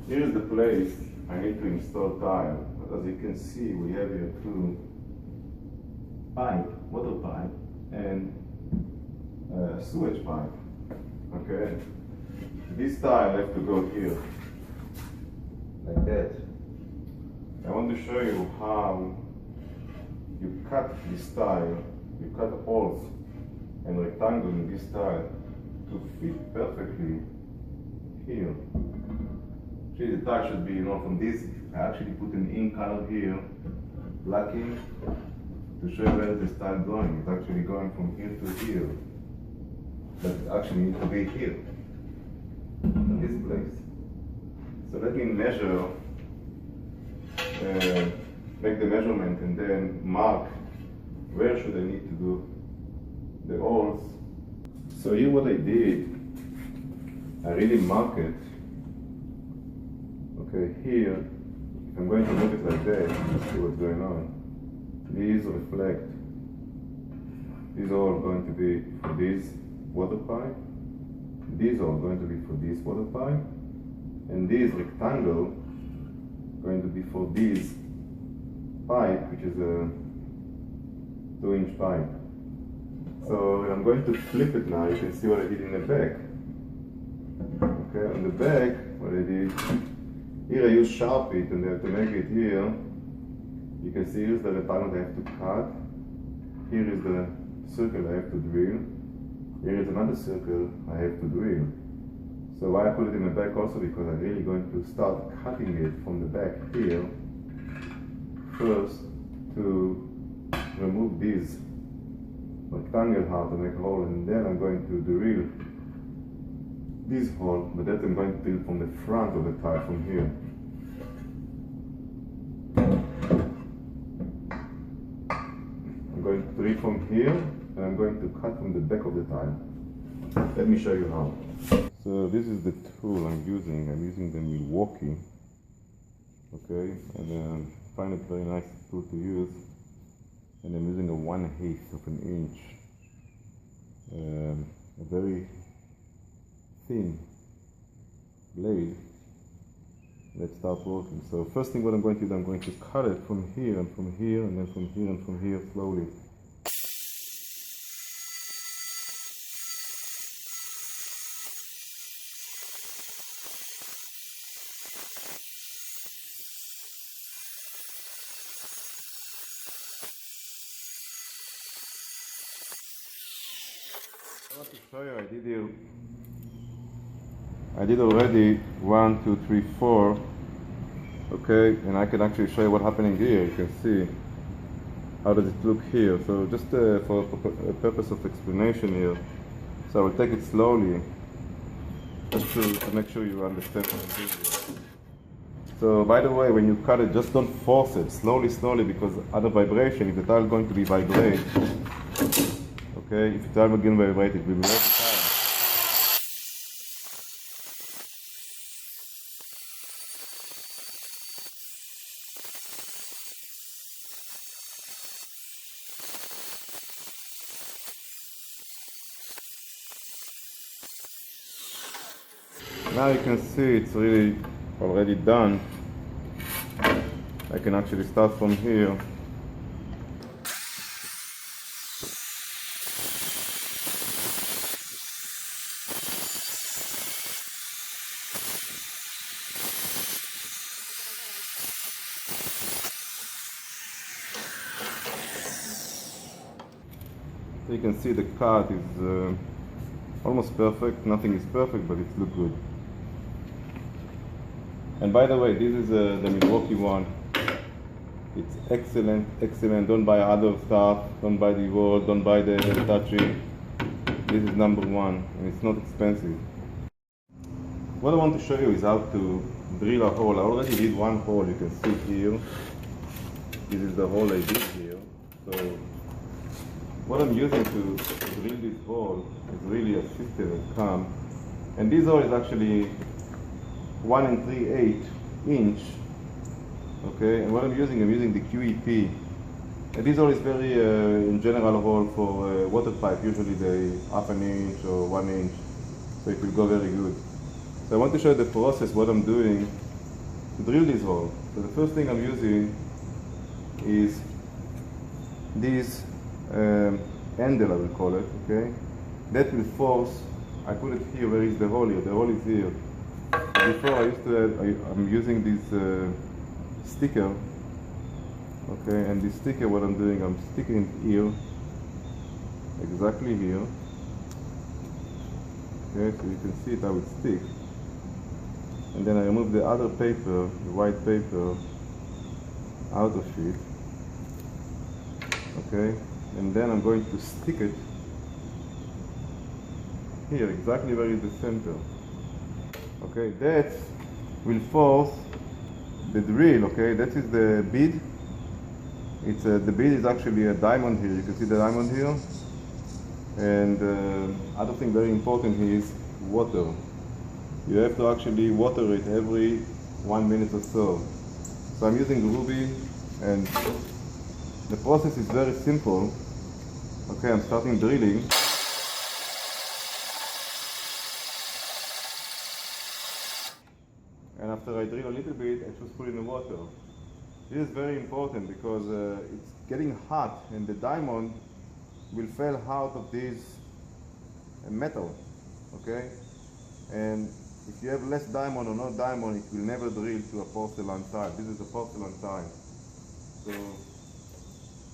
Here is the place I need to install tile, but as you can see, we have here two pipe, water pipe, and sewage pipe. Okay, this tile have to go here, like that. I want to show you how you cut this tile, you cut holes and rectangle in this tile to fit perfectly here. See, the tile should be, from this, I actually put an ink color here, black ink, to show where this tile going. It's actually going from here to here. But it actually needs to be here, in this place. So let me measure, make the measurement and then mark where should I need to do the holes. So here what I did, I really mark it. Okay, here, if I'm going to move it like that, let's see what's going on. These reflect. These are all going to be for this water pipe. These are going to be for this water pipe. And this rectangle going to be for this pipe, which is a 2-inch pipe. So I'm going to flip it now. You can see what I did in the back. Okay, on the back, what I did, here I use Sharpie and to make it here. You can see here's the rectangle I have to cut. Here is the circle I have to drill. Here is another circle I have to drill. So why I put it in the back also, because I'm really going to start cutting it from the back here. First, to remove this rectangle hard to make a hole, and then I'm going to drill this hole, but that I'm going to drill from the front of the tile from here. I'm going to drill from here, and I'm going to cut from the back of the tile. Let me show you how. So this is the tool I'm using. I'm using the Milwaukee. Okay, and I find it very nice tool to use. And I'm using a 1/8 of an inch. A very thin blade. Let's start working. So first thing what I'm going to do, I'm going to cut it from here and from here and then from here and from here slowly. I want to show you, I did already 1, 2, 3, 4, okay, and I can actually show you what's happening here. You can see how does it look here. So just for a purpose of explanation here, so I will take it slowly just to make sure you understand what I'm doing here. So by the way, when you cut it, just don't force it, slowly, because other vibration, if the tile is going to be vibrate, okay, if the tile will begin vibrate, it will be every time. Now you can see it's really already done. I can actually start from here. So you can see the cut is almost perfect. Nothing is perfect, but it looks good. And by the way, this is the Milwaukee one. It's excellent, excellent. Don't buy other stuff. Don't buy the D.I.Y, don't buy the Hitachi. This is #1, and it's not expensive. What I want to show you is how to drill a hole. I already did one hole. You can see here. This is the hole I did here. So what I'm using to drill this hole is really a system cam, and this hole is actually 1 3/8 inch. Okay, and what I'm using the QEP. And this hole is very, in general, hole for water pipe. Usually they 1/2 inch or 1 inch, so it will go very good. So I want to show you the process, what I'm doing to drill this hole. So the first thing I'm using is this handle, I will call it, okay? That will force, I put it here, where is the hole here? The hole is here. Before I used to have, I'm using this sticker, okay? And this sticker, what I'm doing, I'm sticking it here, exactly here. Okay, so you can see it how it sticks. And then I remove the other paper, the white paper, out of it. Okay, and then I'm going to stick it here, exactly where is the center. Okay, that will force the drill. Okay, that is the bead. It's the bead is actually a diamond here. You can see the diamond here. And other thing very important here is water. You have to actually water it every 1 minute or so. So I'm using ruby, and the process is very simple. Okay, I'm starting drilling. And after I drill a little bit, I just put in the water. This is very important because it's getting hot and the diamond will fall out of this metal, okay? And if you have less diamond or no diamond, it will never drill to a porcelain tile. This is a porcelain tile. So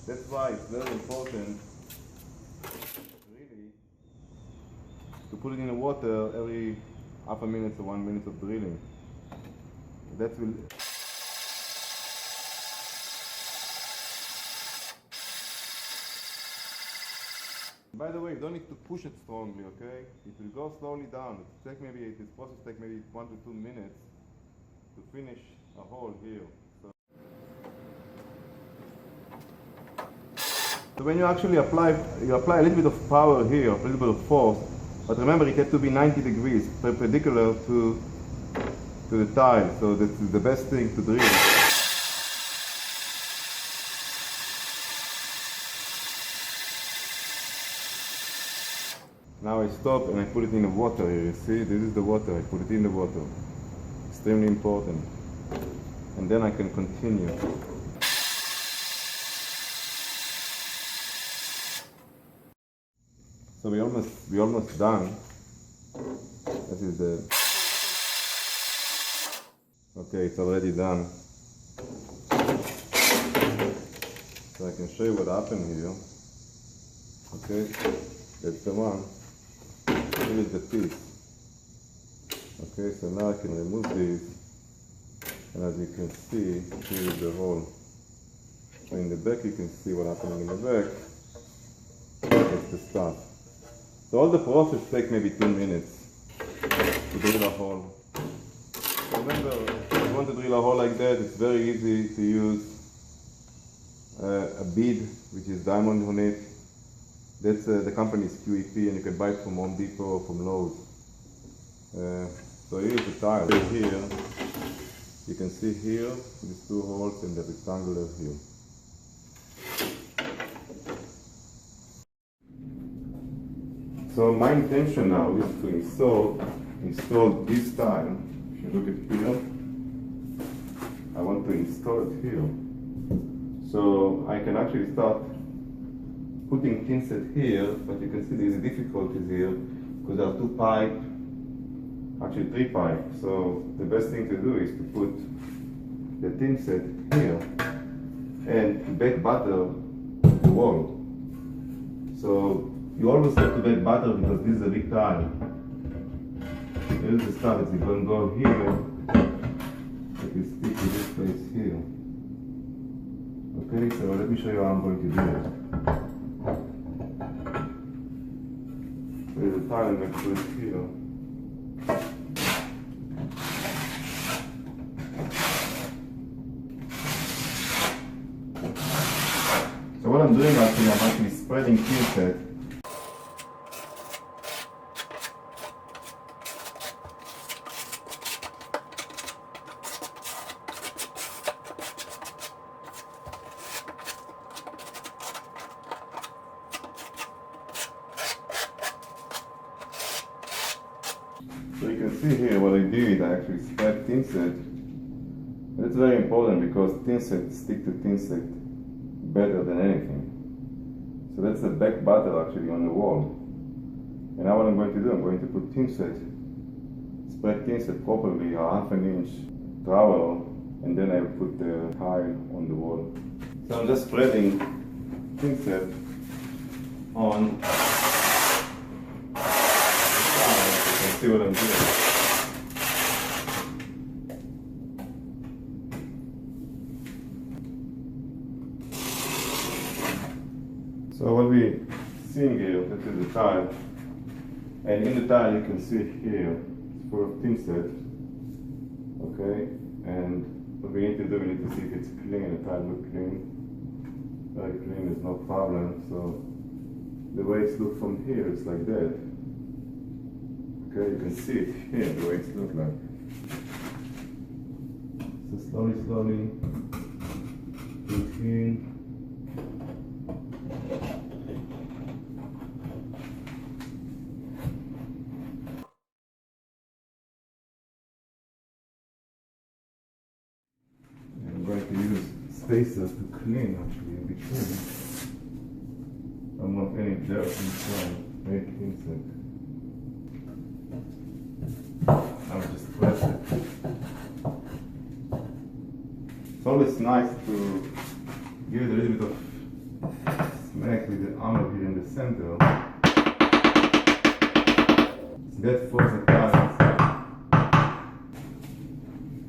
that's why it's very important really to put it in the water every half a minute to 1 minute of drilling. That will By the way, you don't need to push it strongly, okay? It will go slowly down. This process take maybe 1 to 2 minutes to finish a hole here. So when you actually apply a little bit of power here, a little bit of force, but remember it has to be 90 degrees perpendicular to the tile. So this is the best thing to drill. Now I stop and I put it in the water here. You see, this is the water. I put it in the water. Extremely important. And then I can continue. So we almost done. That is the. Okay, it's already done. So I can show you what happened here. Okay, that's the one. Here is the piece. Okay, so now I can remove this, and as you can see, here is the hole. So in the back you can see what happening in the back. That's the stuff. So all the process takes maybe 2 minutes to drill a hole. So remember, if you want to drill a hole like that, it's very easy to use a bead, which is diamond on it. That's the company is QEP, and you can buy it from Home Depot or from Lowe's. So here's the tile. Here, you can see here, these 2 holes and the rectangular here. So my intention now is to install this tile. If you look at here, I want to install it here. So I can actually start putting tin set here, but you can see there's difficulties here because there are 2 pipes, actually 3 pipes. So the best thing to do is to put the tin set here and back butter the wall. So you always have to back butter because this is a big tile. Here's the stuff that's going to go here. It will stick to this place here. Okay, so let me show you how I'm going to do it. There's a tile I'm going to put it here. So what I'm doing actually, I'm actually spreading tin set. So you can see here what I did, I actually spread tin set It's very important because tin set stick to tin set better than anything. So that's the back battle actually on the wall. And now what I'm going to do, I'm going to put tin set, spread tin set properly, a half an inch trowel, and then I put the tile on the wall. So I'm just spreading tin set on the tile. You can see what I'm doing. So what we're seeing here, this is the tile, and in the tile you can see here, it's full of tin set, okay, and what we need to do, we need to see if it's clean, the tile looks clean, very clean, there's no problem. So the way it's looked from here, it's like that, okay, you can see it here, the way it's looked like. So slowly, put it in. I'm going to use spacers to clean actually in between. I don't want any dirt inside, very clean set. I'll just press it. It's always nice to give it a little bit of smack with the hammer here in the center. That force the tile inside.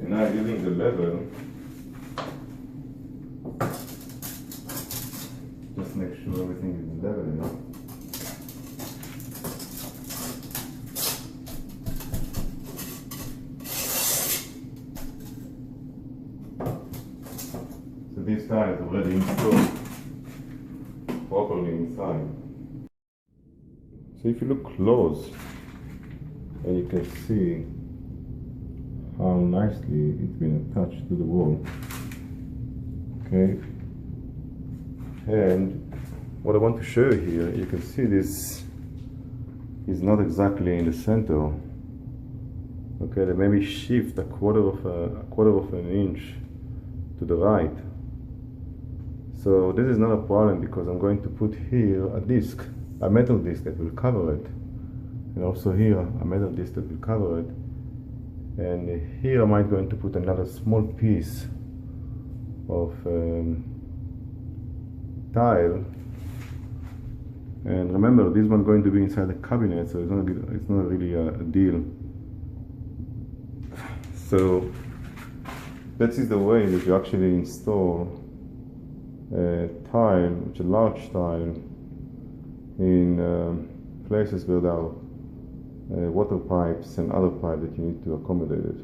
And now using the level, just make sure everything is level enough. So this tile is already installed properly inside. So if you look close, and you can see how nicely it's been attached to the wall. Okay. And what I want to show you here, you can see this is not exactly in the center. Okay, they maybe shift a quarter of an inch to the right. So this is not a problem because I'm going to put here a disc, a metal disc that will cover it, and also here a metal disc that will cover it. And here I might going to put another small piece of tile, and remember this one going to be inside the cabinet, so it's not really a deal. So that is the way that you actually install a tile, which is a large tile, in places where there are water pipes and other pipes that you need to accommodate it.